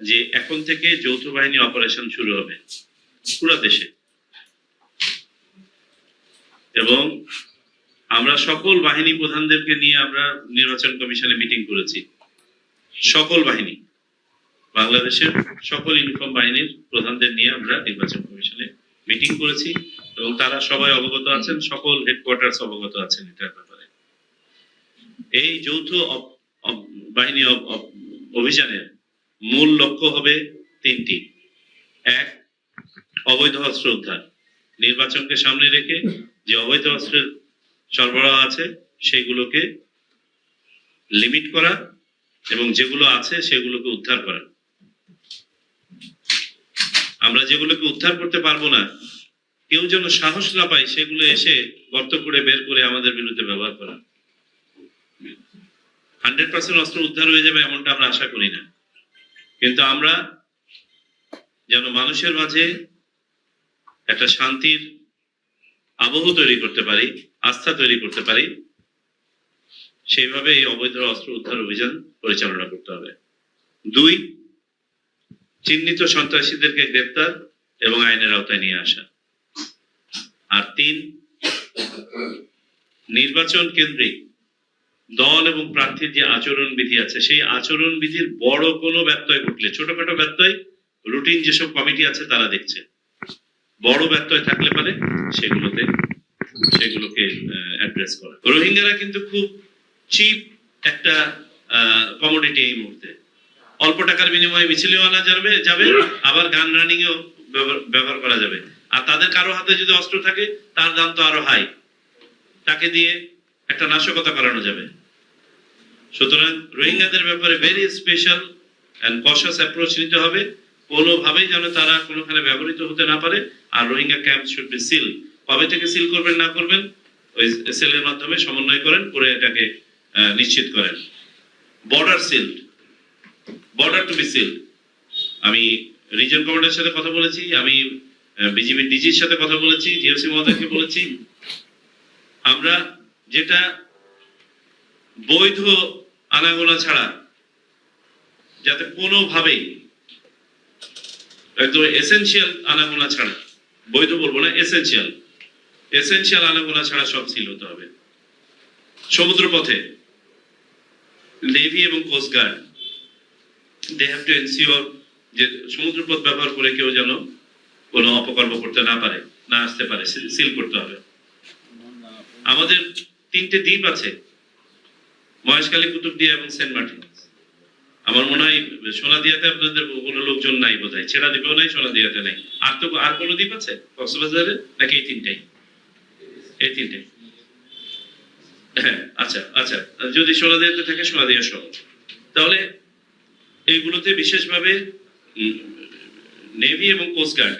যে এখন থেকে যৌথ বাহিনী অপারেশন শুরু হবে পুরো দেশে, এবং আমরা সকল বাহিনী প্রধানদেরকে নিয়ে আমরা নির্বাচন কমিশনে মিটিং করেছি। সকল বাহিনী, বাংলাদেশের সকল ইউনিফর্ম বাহিনীর প্রধানদের নিয়ে আমরা নির্বাচন কমিশনে মিটিং করেছি, এবং তারা সবাই অবগত আছেন, সকল হেডকোয়ার্টার্স অবগত আছেন এটার ব্যাপারে। এই যৌথ বাহিনী অভিযানের মূল লক্ষ্য হবে তিনটি। এক, অবৈধ অস্ত্র উদ্ধার। নির্বাচনকে সামনে রেখে যে অবৈধ অস্ত্রের সরবরাহ আছে সেগুলোকে লিমিট করা এবং যেগুলো আছে সেগুলোকে উদ্ধার করা। আমরা যেগুলোকে উদ্ধার করতে পারবো না, কেউ যেন সাহস না পায় সেগুলো এসে গর্ত করে বের করে আমাদের বিরুদ্ধে ব্যবহার করা। 100% অস্ত্র উদ্ধার হয়ে যাবে এমনটা আমরা আশা করি না, কিন্তু আমরা যেন মানুষের মাঝে একটা শান্তির আবহ তৈরি করতে পারি, আস্থা তৈরি করতে পারি, সেইভাবে এই অবৈধ অস্ত্র উদ্ধার অভিযান পরিচালনা করতে হবে। 2, চিহ্নিত সন্ত্রাসীদেরকে গ্রেফতার এবং আইনের আওতায় নিয়ে আসা। আর 3, নির্বাচন কেন্দ্রিক দল এবং প্রার্থীর যে আচরণ বিধি আছে সেই আচরণ বিধির বড় কোনো ব্যত্যয় ঘটলে, ছোটখাটো ব্যত্যয় রুটিন যেসব কমিটি আছে তারা দেখছে, বড় ব্যত্যয় থাকলে পারে সেগুলোকে অ্যাড্রেস করা। রোহিঙ্গারা কিন্তু খুব চিপ একটা কমোডিটি এই মুহূর্তে। অল্প টাকার বিনিময়ে মিছিলেও আনা যাবে, আবার গান রানিংয়েও ব্যবহার করা যাবে। আর তাদের কারো হাতে যদি অস্ত্র থাকে তার দাম তো আরো হাই, তাকে দিয়ে একটা নাশকতা করানো যাবে। সুতরাং রোহিঙ্গাদের ব্যাপারে very special and conscious approach নিতে হবে, কোনোভাবেই যেন তারা কোনোখানে ব্যবহৃত হতে না পারে। আর Rohingya camp should be seal. কবে থেকে সিল করবেন না করবেন ওই সেলের মাধ্যমে সমন্বয় করে এটাকে নিশ্চিত করেন। Border seal, border to be seal. আমি রিজন কমান্ডারের সাথে কথা বলেছি, আমি বিজিবি ডিজির সাথে কথা বলেছি, জিওসি মহোদয়কে বলেছি, আমরা যেটা বৈধ আনাগোনা ছাড়া যাতে কোনোভাবেই একদম এসেনশিয়াল আনাগোনা ছাড়া, বৈধ বলবো না, এসেনশিয়াল আনাগোনা ছাড়া সব সিল হতে হবে। সমুদ্র পথে নেভি এবং coast guard they have to ensure যে সমুদ্রপথ ব্যবহার করে কেউ যেন কোনো অপকর্ম করতে না পারে, না আসতে পারে, সিল করতে হবে। আমাদের 3টে দ্বীপ আছে, মহেশখালী, কুতুবদিয়া এবং সেন্ট মার্টিন। আমার মনে হয় সোনাদিয়াতে আপনাদের কোনো লোকজন নাই বোধহয়, ছেড়া দ্বীপেও নাই, সোনাদিয়াতে নাই। আর কোনো দ্বীপ আছে কক্সবাজারে নাকি এই 3টাই? এই 3টে। হ্যাঁ, আচ্ছা, যদি সোনাদিয়াতে থাকে সোনাদিয়া সহ, তাহলে এইগুলোতে বিশেষভাবে নেভি এবং কোস্ট গার্ড